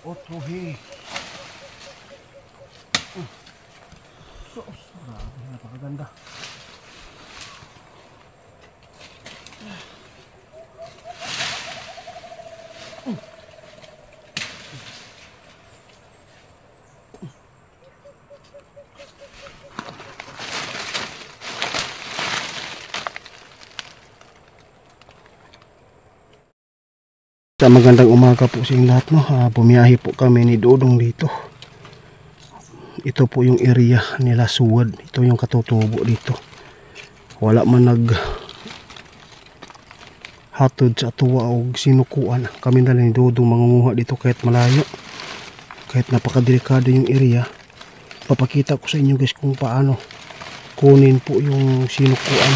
Otro he. Grabe, napakaganda. Magandang umaga po sa inyong lahat, no? Bumiyahe po kami ni Dodong dito. Ito po yung area nila Suwad. Ito yung katutubo dito. Wala man nag hatod sa tuwa o sinukuan. Kami na lang ni Dodong mangunguha dito kahit malayo. Kahit napakadelikado yung area. Papakita ko sa inyo guys kung paano kunin po yung sinukuan.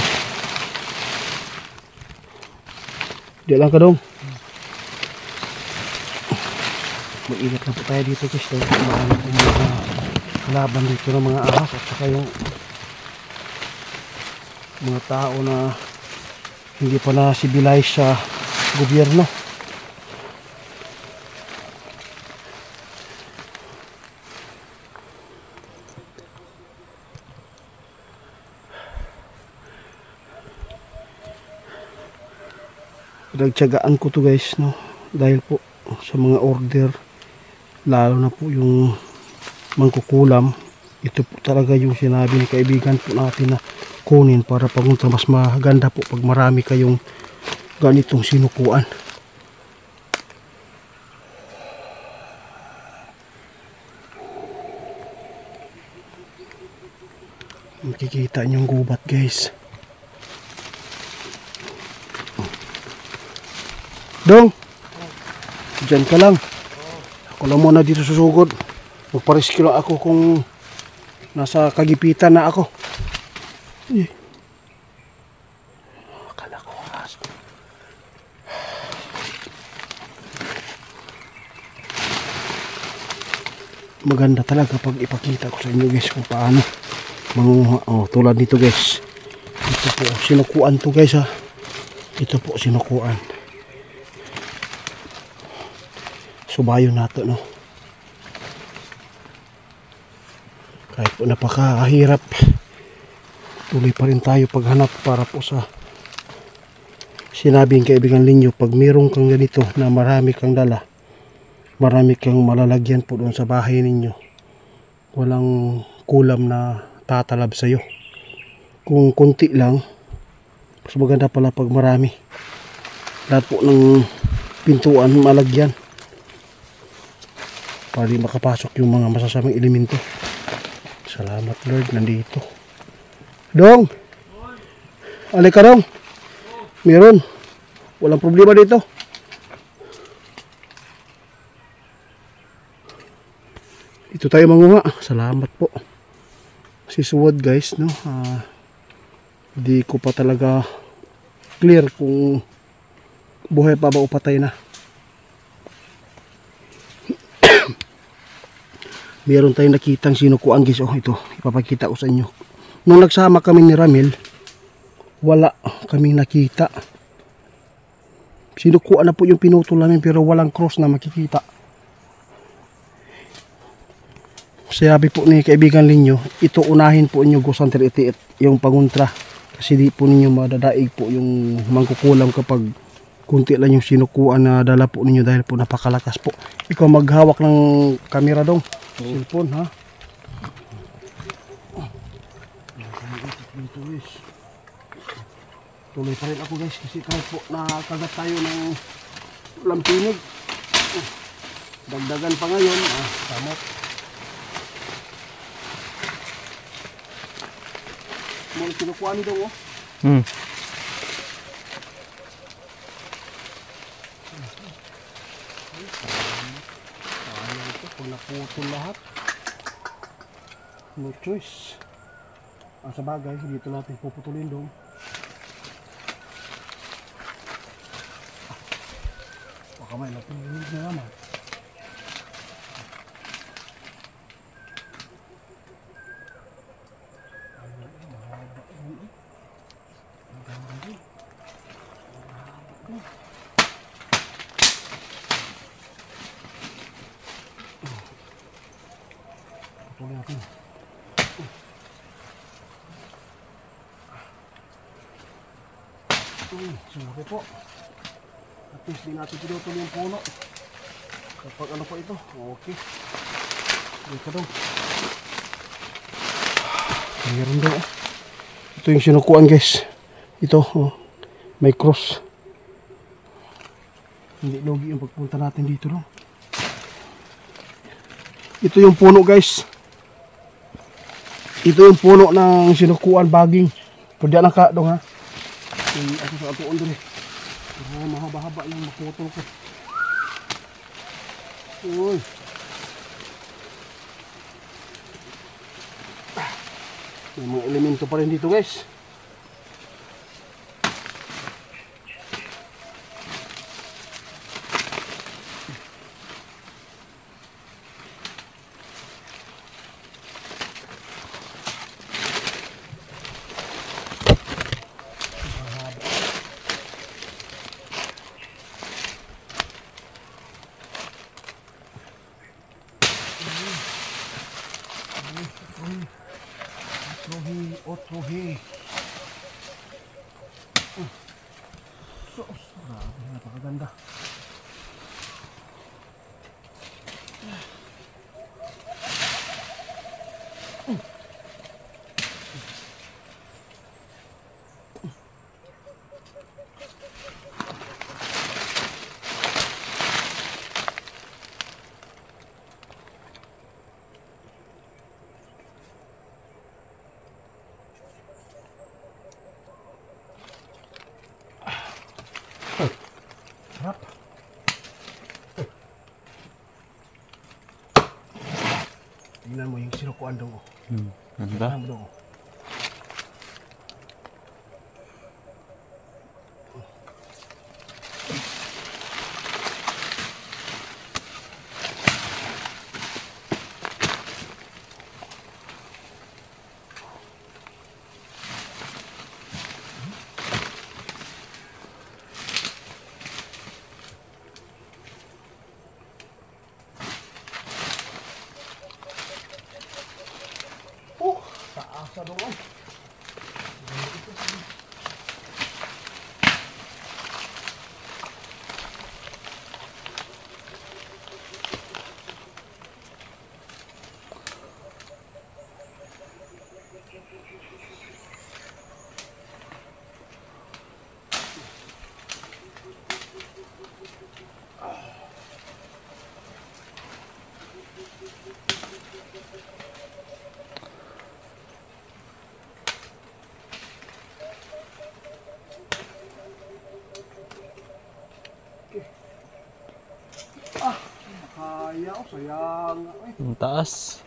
Di lang ka dong. Mag-ingat na po tayo dito guys dahil marami po mga kalaban dito ng mga ahas at saka yung mga tao na hindi pa na-civilize sa gobyerno. Nagtyagaan ko to guys, no, dahil po sa mga order, lalo na po yung mangkukulam. Ito po talaga yung sinabi ng kaibigan po natin na kunin para pagunta mas maganda po pag marami kayong ganitong sinukuan. Makikita nyo yung gubat guys. Dong, dyan ka lang. Ako lang muna dito susugod. Magpariskilo ako kung nasa kagipitan na ako. Akala ko oras. Maganda talaga pag ipakita ko sa inyo guys kung paano mangunguha. Oh, tulad nito guys. Ito po sinukuan to guys ha. Ito po sinukuan. Subayo nato, no. Kahit po napakahirap, tuloy pa rin tayo paghanap para po sa sinabing kaibigan ninyo, pag mayroon kang ganito na marami kang dala, marami kang malalagyan po doon sa bahay ninyo, walang kulam na tatalab sa iyo. Kung konti lang, mas maganda pala pag marami. Lahat po ng pintuan malagyan para di makapasok yung mga masasamang elemento. Salamat Lord, nandito. Dong! Alika Dong! Meron. Walang problema dito. Dito tayo mangunga. Salamat po. Si Suwad guys, no? Di ko pa talaga clear kung buhay pa ba o patay na. Meron tayong nakitang sinukuan guys. Oh, ito. Ipapakita ko sa inyo. Nung nagsama kami ni Ramil, wala kaming nakita. Sinukuan na po yung pinutol namin pero walang cross na makikita. Sabi po ni kaibigan ninyo, ito unahin po inyo Gusanter itiit yung panguntra. Kasi di po ninyo madadaig po yung mangkukulam kapag kunti lang yung sinukuan na dala po ninyo dahil po napakalakas po. Ikaw maghawak ng kamera Dong. Cellphone ha. Tuloy pa rin ako guys kasi kahit po nakagat tayo ng lampinig, dagdagan pa ngayon. Samot. Muna sinukuha ni Dong oh. Ayan ito, kung naputol lahat, no choice. Sa bagay, dito natin puputulin Dong. Baka may napinig na naman. putulin natin. Sorry po. At least di natin pinutuloy yung puno. Kapag ano po ito, okay. Dito daw. Mayroon daw. Ito yung sinukuan guys. Ito, may cross. Hindi logi yung pagpunta natin dito daw. Ito yung puno guys. Ito yung puno ng sinukuan baging. Pwede na ka dong ha. Ako sa atuon doon eh. Mahaba-haba yung maputol ko. Uy. May mga elemento pa rin dito guys. Otrohi. Sos, napakaganda. Sarap. Tingnan mo yung sinukuan doon. Ganda. Tingnan mo doon. Taas na doon. Kaya, sayang. Ay, Ang taas.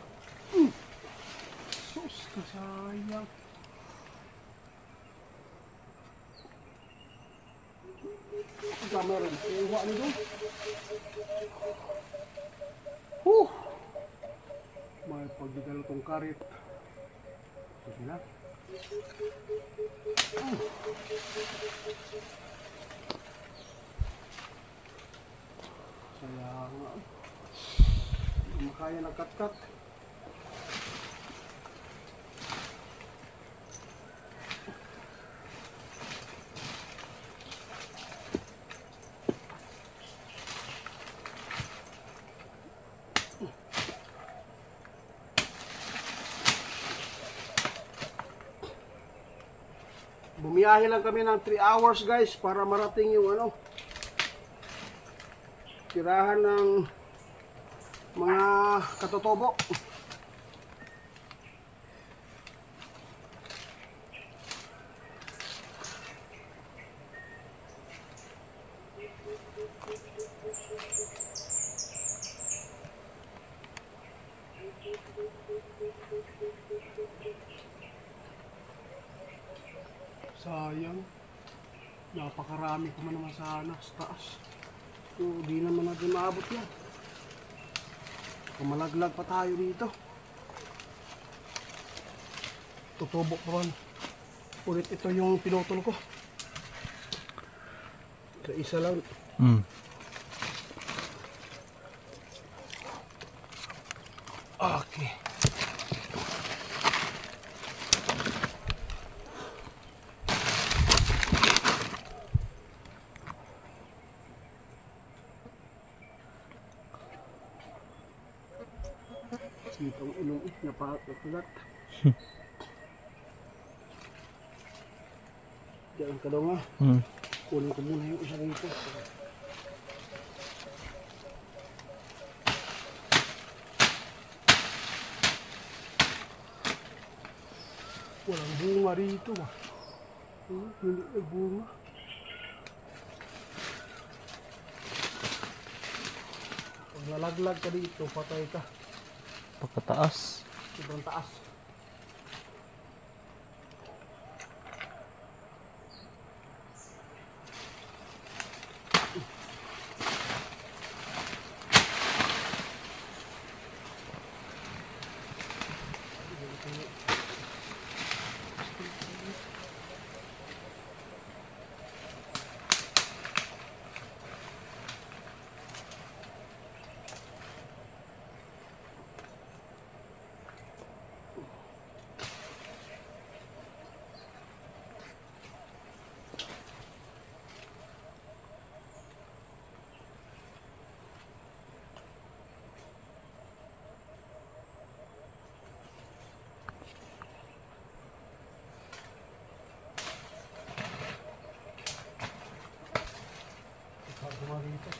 sus, kasayang. Ang camera, iwa nito. May pagdidalo tong karit. Sige na. Sayang nga. Hindi makaya nagkat-kat. Bumiyahe lang kami ng 3 hours guys para marating yung ano, tirahan ng mga katotobo. Sayang. Napakarami ko man naman sana sa taas. So, di naman natin maabot yan. Malaglag pa tayo dito. Tutubo pa rin. Ulit ito yung pinutol ko. Sa isa lang. Okay. Sipang ilong napakalat. Diyan ka daw nga. Kunin ko muna yung isa rito. Walang bunga rito ba? Hindi ay bunga. Pag nalaglag ka dito, patay ka. Pagkataas. Sobrang taas. Bunga rito.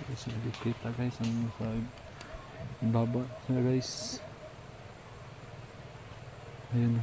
Guys, nakikita guys ang sa baba na guys. Ayun.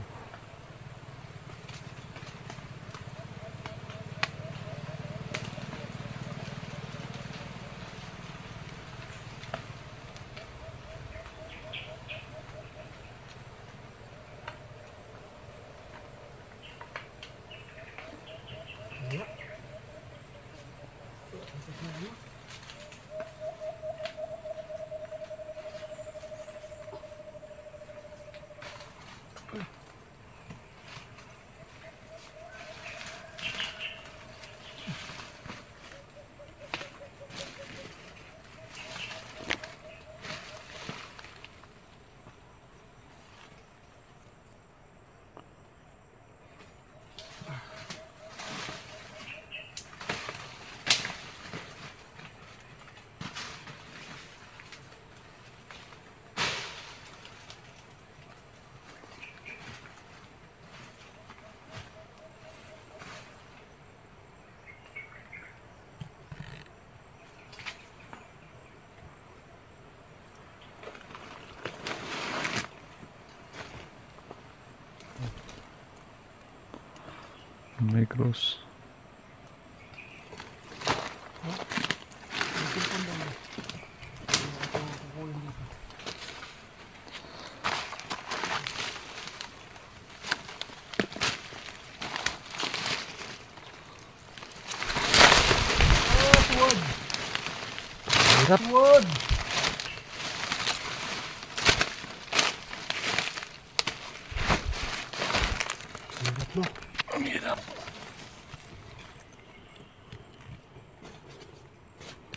May cross. Hirap. Wood! Hirap no? Ang hirap.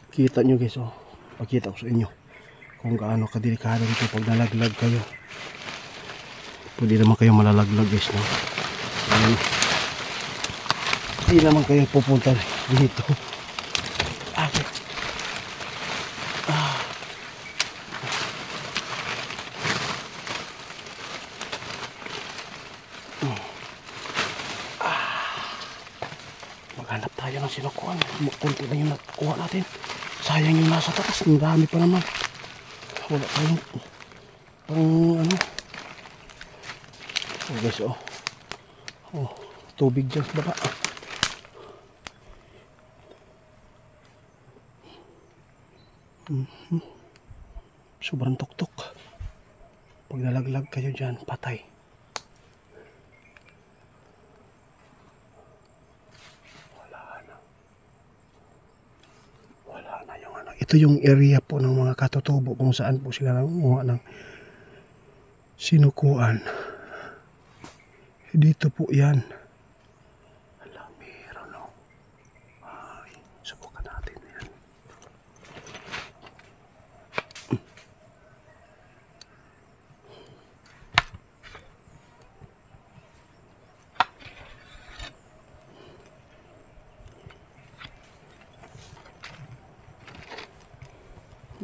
Kita nyo guys, oh. Pakita ko sa inyo kung gaano kadelikado ito pag nalaglag kayo. Pwede naman kayo malalaglag guys, no? Hindi naman kayo pupunta dito. Okay. Maghanap tayo ng sinukuhan. Kunti lang yung nakuha natin. Sayang yung nasa taas. Marami pa naman. Wala tayong pang ano. Oh guys, oh. Oh, tubig dyan sa baba. Sobrang tuktok. Pag nalaglag kayo dyan, patay. Wala na yung ano. Ito yung area po ng mga katutubo kung saan po sila nangunguha ng sinukuan. Dito po yan. Hala, meron no. Ay, subukan natin yan.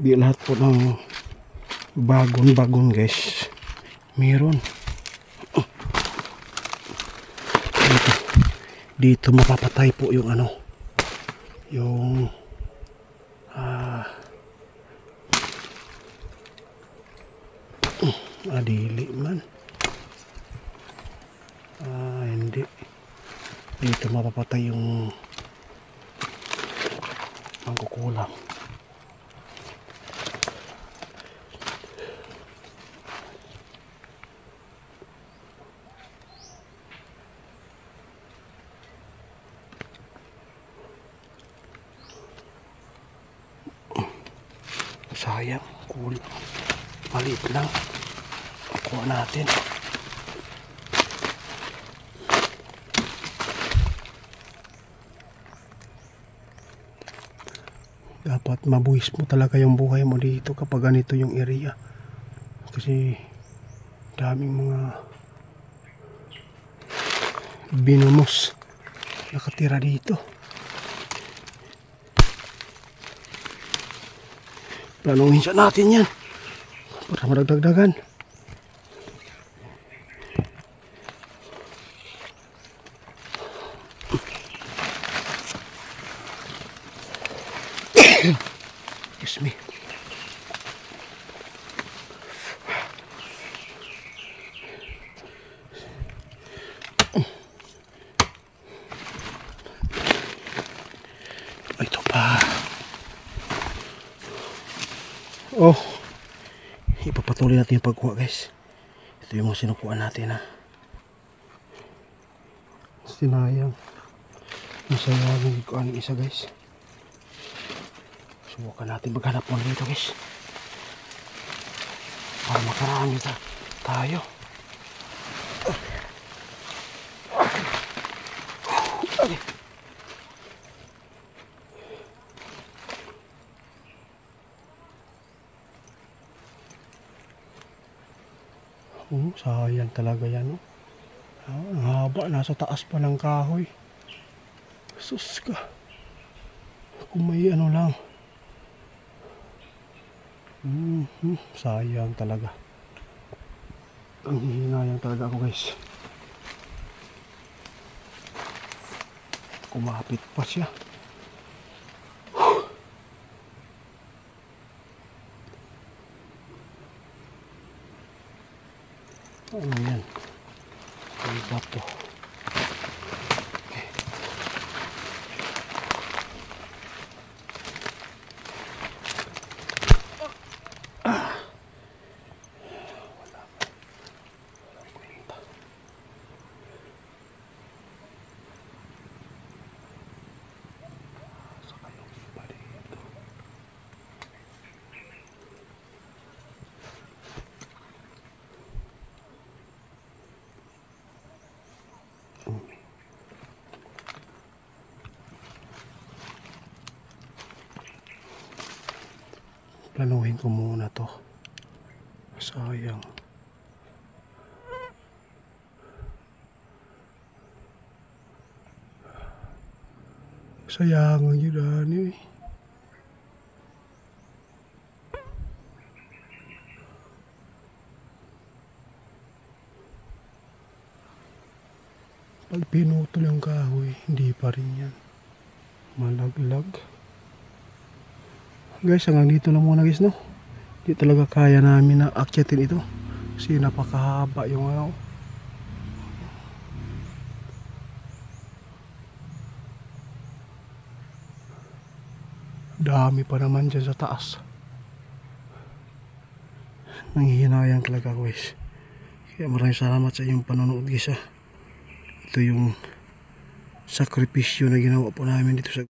Di lahat po ng bagon guys meron. Dito mapapatay po yung ano, yung adili man. Hindi. Dito mapapatay yung mangkukulam. Sayang, kulang. Maliit lang. Kuha natin. Dapat mabuhis mo talaga yung buhay mo dito kapag ganito yung area. Kasi daming mga binumos nakatira dito. Planuhin siya natin yan para madagdagan. Excuse me. Ito pa. Oh, ipapatuloy natin yung pagkuha guys. Ito yung mga sinukuha natin ha. Sinayang. Masayang yung kuha ng isa guys. Subukan natin maghanap mo dito guys. Para makarami tayo. Okay. Sayang talaga yan. Ang haba, nasa taas pa ng kahoy. Sus ka. Kung may ano lang. Sayang talaga. Ang hihinayang talaga ako guys. Kumapit pa siya. Ano yan? Ang bato. Okay. Walang kwenta. Saka yung iba dito. Planuhin ko muna to. Sayang. Sayangan yun ani eh. Pag pinutol yung kahoy, hindi pa rin yan malaglag. Guys, hanggang dito lang muna guys, no? Hindi talaga kaya namin na akyatin ito kasi napakahaba yung ano. Dami pa naman dyan sa taas. Nanghihinayang talaga guys. Kaya maraming salamat sa inyong panonood guys ha. Ito yung sakripisyo na ginawa po namin dito sa